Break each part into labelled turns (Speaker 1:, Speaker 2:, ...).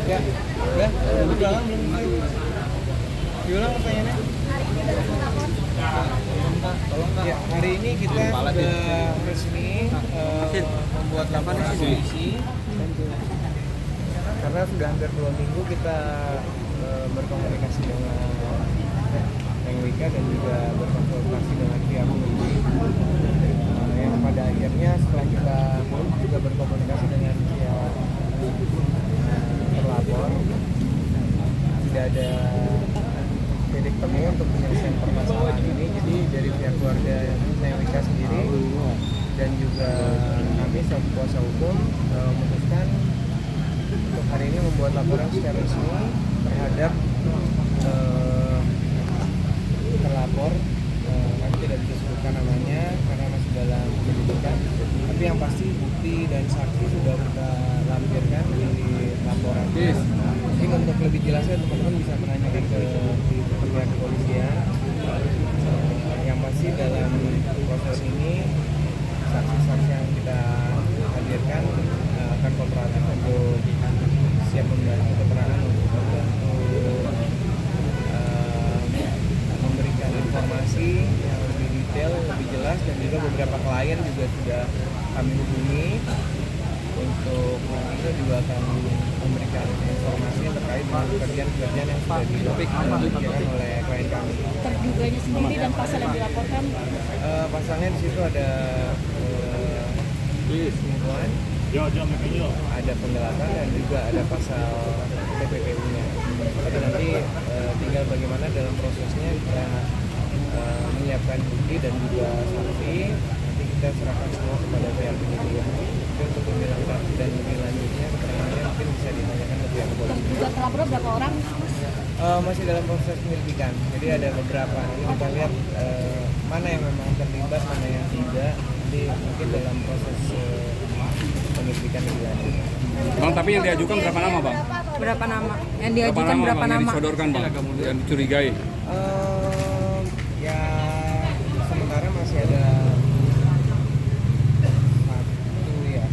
Speaker 1: Ya, udah, di belakang belum. Diulang pertanyaannya. Tolong Kak. Ya, hari ini kita sudah resmi membuat laporan polisi karena sudah hampir 2 minggu kita berkomunikasi dengan Wika dan juga berkonsultasi dengan pihak polisi. Yang pada akhirnya setelah kita juga berkomunikasi dengan pihak terlapor, tidak ada titik temu untuk penyelesaian permasalahan ini. Jadi dari pihak keluarga Wika sendiri dan juga kami selaku kuasa hukum memutuskan untuk hari ini membuat laporan secara resmi terhadap terlapor. Kami tidak bisa sebutkan namanya karena masih dalam penyelidikan, tapi yang pasti bukti dan saksi sudah kita lampirkan di laporan. Mungkin untuk lebih jelasnya teman-teman bisa menanyakan ke pihak kepolisian. Yang pasti dalam proses ini saksi-saksi yang kita hadirkan akan kooperatif untuk siap membantu keterangan untuk memberikan informasi yang lebih detail, lebih jelas, dan juga beberapa klien juga sudah kami hubungi untuk nantinya juga akan memberikan informasi terkait dengan pekerjaan-pekerjaan yang sudah dilakukan oleh klien kami.
Speaker 2: Terduganya sendiri dan pasal yang dilaporkan?
Speaker 1: Pasalnya di situ ada pembunuhan, ada penggelapan, dan juga ada pasal TPPU-nya. Tapi nanti tinggal bagaimana dalam prosesnya kita menyiapkan bukti dan juga saksi. Nanti kita serahkan semua kepada pihak penyidik. Untuk lebih lengkap dan lebih lanjutnya keterangannya mungkin bisa ditanyakan ke pihak kepolisian.
Speaker 2: Terduga terlapor berapa orang?
Speaker 1: Masih dalam proses penyelidikan. Jadi ada beberapa. Nanti kita lihat mana yang memang terlibat, mana yang tidak. Jadi mungkin dalam proses penyelidikan lebih lanjut.
Speaker 3: Bang, tapi yang diajukan berapa nama, Bang?
Speaker 2: Berapa nama? Yang diajukan berapa
Speaker 3: Bang,
Speaker 2: nama?
Speaker 3: yang disodorkan, Bang, yang dicurigai?
Speaker 1: Ya sementara masih ada satu ya.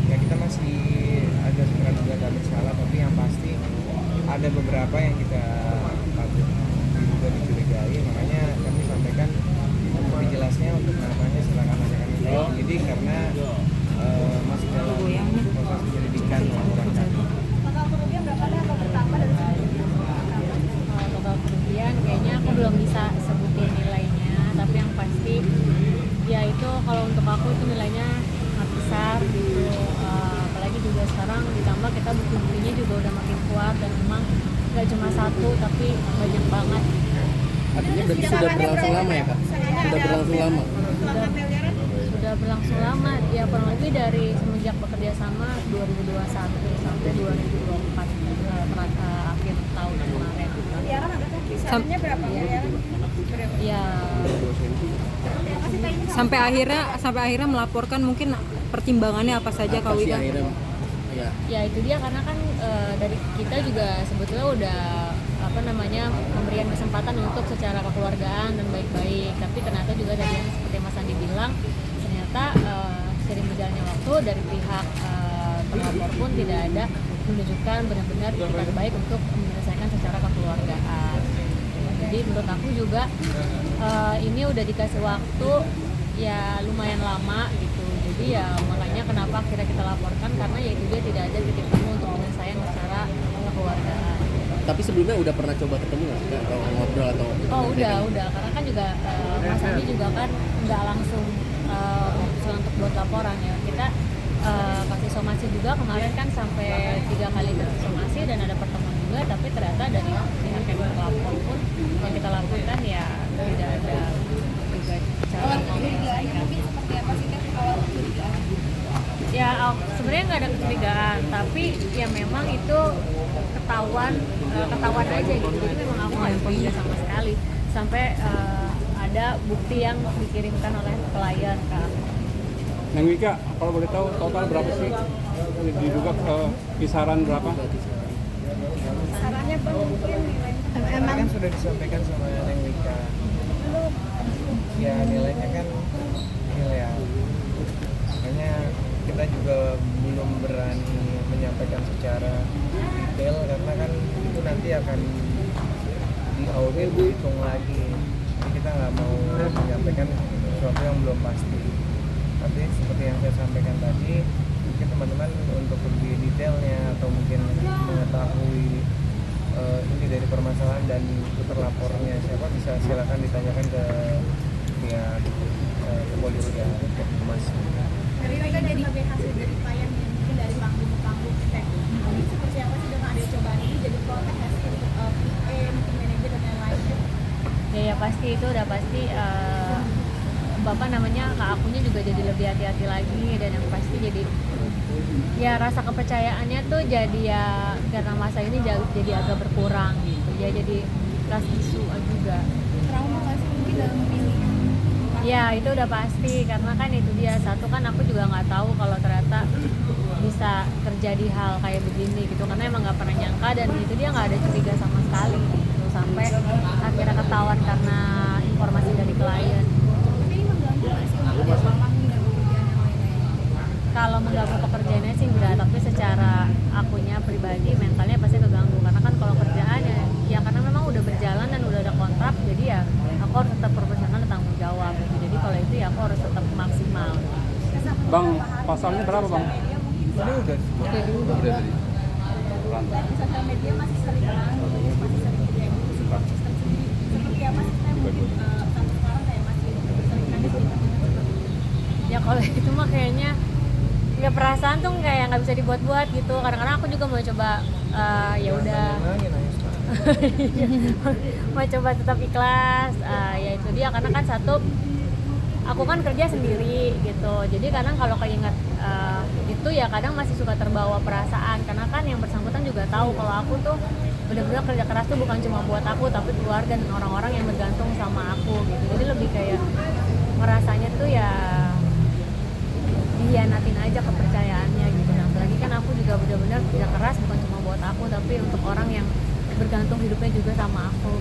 Speaker 1: Ya kita masih ada duga tak bersalah, tapi yang pasti ada beberapa yang kita patut juga dicurigai. Makanya kami sampaikan lebih jelasnya untuk namanya silakan tanyakan ke penyidik karena masih dalam proses penyelidikan laporan kami.
Speaker 2: Total kerugian berapa atau bertambah dari total kerugian kayaknya aku belum bisa sebutin nilainya, tapi yang pasti ya itu kalau untuk aku itu nilainya sangat besar gitu. Apalagi juga sekarang ditambah kita bukti-buktinya juga udah makin kuat dan memang nggak cuma satu tapi banyak banget.
Speaker 4: Artinya berarti sudah berlangsung lama ya, Kak? Sudah berlangsung lama?
Speaker 2: Sudah berlangsung lama, ya kurang lebih dari semenjak bekerja sama 2021 sampai 2024 akhir tahun kemarin. Kisarannya berapa ya? Ya sampai akhirnya melaporkan, mungkin pertimbangannya apa saja Kak Wika? Ya itu dia, karena kan dari kita juga sebetulnya udah memberikan kesempatan untuk secara kekeluargaan dan baik-baik, tapi ternyata juga tadi yang seperti Mas Andi bilang, ternyata sering berjalannya waktu dari pihak terlapor pun tidak ada menunjukkan benar-benar itikat baik untuk menyelesaikan secara kekeluargaan. Jadi menurut aku juga ini udah dikasih waktu ya lumayan lama gitu. Jadi ya makanya kenapa akhirnya kita laporkan, karena ya itu dia tidak ada titik temu untuk penyelesaian secara kekeluargaan.
Speaker 4: Tapi sebelumnya udah pernah coba ketemu nggak, atau ngobrol atau?
Speaker 2: Oh udah, karena kan juga Mas Andi juga kan nggak langsung memutuskan untuk buat laporan ya. Kita kasih somasi juga kemarin kan sampai 3 kali somasi dan ada pertemuan juga, tapi ternyata dari pihak yang terlapor pun yang kita lakukan ya tidak ada juga cara menyelesaikan. Ya sebenarnya nggak ada kecurigaan, tapi ya memang itu ketahuan aja gitu. Jadi memang aku nggak ada curiga sama sekali sampai ada bukti yang dikirimkan oleh klien ke aku.
Speaker 3: Neng Wika, kalau boleh tahu total berapa sih? Diduga kisaran berapa?
Speaker 2: Kisarannya mungkin
Speaker 1: Emang kan sudah disampaikan sama Neng Wika. Ya nilainya kan miliar. Makanya kita juga belum berani menyampaikan secara nanti akan diaudit, dihitung lagi. Jadi kita nggak mau menyampaikan sesuatu yang belum pasti. Tapi seperti yang saya sampaikan tadi, mungkin teman-teman untuk lebih detailnya atau mungkin mengetahui inti dari permasalahan dan terlapornya siapa, bisa silakan ditanyakan ke pihak kepolisian, Mas.
Speaker 5: Dari kan jadi hasil dari klien yang mungkin dari panggung ke panggung ini seperti apa sih dengan ada cobaan ini jadi protek nggak sih untuk PA, mungkin manajer dan yang lainnya?
Speaker 2: Ya pasti itu udah pasti bapak namanya kak akunya juga jadi lebih hati-hati lagi, dan yang pasti jadi ya rasa kepercayaannya tuh jadi ya karena masa ini jadi agak berkurang gitu ya, jadi trust issue juga.
Speaker 5: Trauma nggak sih mungkin dalam memilih?
Speaker 2: Ya itu udah pasti, karena kan itu dia, satu kan aku juga nggak tahu kalau ternyata bisa terjadi hal kayak begini gitu, karena emang nggak pernah nyangka, dan itu dia nggak ada curiga sama sekali gitu, sampai akhirnya ketahuan karena informasi dari klien.
Speaker 5: Tapi ini mengganggu nggak sih untuk dia mamang dan pekerjaan yang lain-lain?
Speaker 2: Kalau mengganggu pekerjaannya sih enggak, tapi secara akunya pribadi mentalnya pasti keganggu, karena kan kalau kerjaan ya karena memang udah berjalan dan udah ada kontrak, jadi ya aku harus tetap profesional dan tanggung jawab gitu. Jadi kalau itu ya aku harus tetap maksimal.
Speaker 3: Bang, pasalnya berapa bang?
Speaker 1: Ini udah
Speaker 5: Dan di sosial media masih sering masih sering kayak gitu sistem sendiri. Seperti apa sih saya mungkin sampai sekarang kayak masih sering nangis gitu.
Speaker 2: Ya kalau itu mah kayaknya ya perasaan tuh kayak nggak bisa dibuat-buat gitu. Kadang-kadang aku juga mau coba ya udah mau coba tetap ikhlas, ya itu dia, karena kan satu aku kan kerja sendiri gitu, jadi kadang kalau keinget itu ya kadang masih suka terbawa perasaan, karena kan yang bersangkutan juga tahu kalau aku tuh benar-benar kerja keras tuh bukan cuma buat aku tapi keluarga dan orang-orang yang bergantung sama aku gitu. Jadi lebih kayak merasanya tuh ya dihianatin aja kepercayaannya gitu. Nah, apalagi kan aku juga benar-benar kerja keras bukan cuma buat aku tapi untuk orang yang bergantung hidupnya juga sama aku.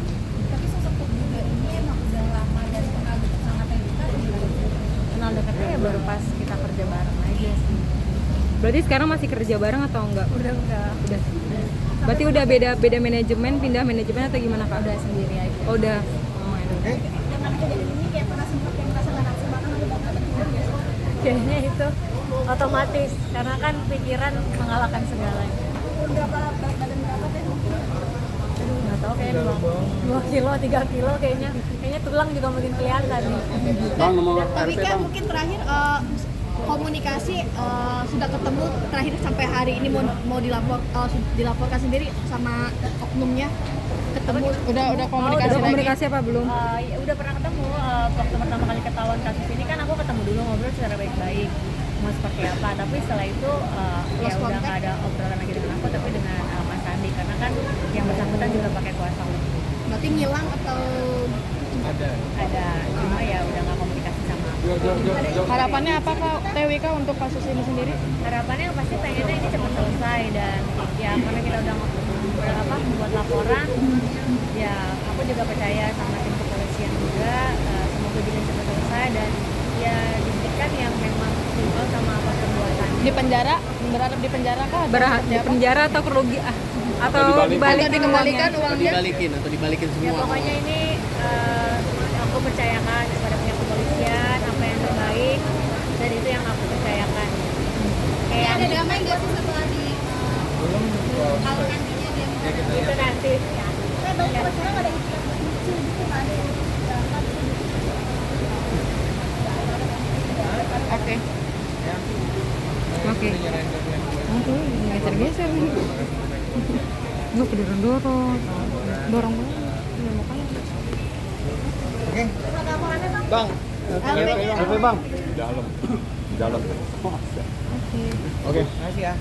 Speaker 5: Tapi sosok juga ini emang udah lama dan kenal dekat sama Tewika.
Speaker 2: Kenal dekatnya ya baru pas kita kerja bareng aja sih.
Speaker 6: Berarti sekarang masih kerja bareng atau enggak?
Speaker 2: Udah enggak.
Speaker 6: Udah. Berarti udah beda manajemen, pindah manajemen atau gimana Kak?
Speaker 2: Udah sendiri aja.
Speaker 6: Oh, udah.
Speaker 5: Dengan kejadian ini kayak pernah sempat yang merasa nggak nafsu makan atau bakal tidur ya?
Speaker 2: Kayaknya itu otomatis karena kan pikiran mengalahkan segalanya.
Speaker 5: Berapa berat badan berapa teh?
Speaker 2: Aduh, nggak tahu kayaknya 2 kilo, 3 kilo kayaknya tulang juga makin kelihatan nih.
Speaker 3: Bang, nomor RP
Speaker 5: Tewika
Speaker 3: bang.
Speaker 5: mungkin terakhir komunikasi sudah ketemu terakhir sampai hari ini mau dilaporkan sendiri sama oknumnya, ketemu
Speaker 6: Udah komunikasi apa belum?
Speaker 2: Ya, udah pernah ketemu waktu pertama kali ketahuan kasus ini kan aku ketemu dulu, ngobrol secara baik-baik mau seperti apa, tapi setelah itu ya udah nggak ada obrolan lagi dengan aku tapi dengan Mas Andi, karena kan yang bersangkutan juga pakai kuasa hukum.
Speaker 5: berarti ngilang atau
Speaker 2: Ada cuma ya udah nggak komunikasi sama aku.
Speaker 6: Harapannya apa Kak Tewika untuk kasus ini sendiri?
Speaker 2: Harapannya pasti pengennya ini cepat selesai, dan ya karena kita udah membuat laporan, ya aku juga percaya sama tim kepolisian juga, semoga bisa cepat selesai dan ya diberikan yang memang simpel sama apa perbuatannya.
Speaker 6: Di penjara? Berharap di penjara Kak? Di penjara atau kerugian? Atau dibalikin
Speaker 5: dikembalikan
Speaker 6: uangnya?
Speaker 5: uangnya?
Speaker 4: Atau dibalikin
Speaker 2: Ya
Speaker 4: semua.
Speaker 2: pokoknya ini aku percayakan kepada pihak kepolisian apa yang terbaik, dan itu yang aku percayakan. Kayak
Speaker 5: Ada damai nggak sih setelah di kalau nantinya dia
Speaker 2: itu nanti ya.
Speaker 5: baru sekarang ada istilah kecil gitu nggak ada yang berangkat
Speaker 6: Oke. Oke. Geser-geser nih. Gue kedorong-dorong. Dorong banget.
Speaker 1: Oke.
Speaker 4: Bang, RP bang.
Speaker 3: Di dalam.
Speaker 6: Oke.
Speaker 3: Oke.
Speaker 1: Makasih ya.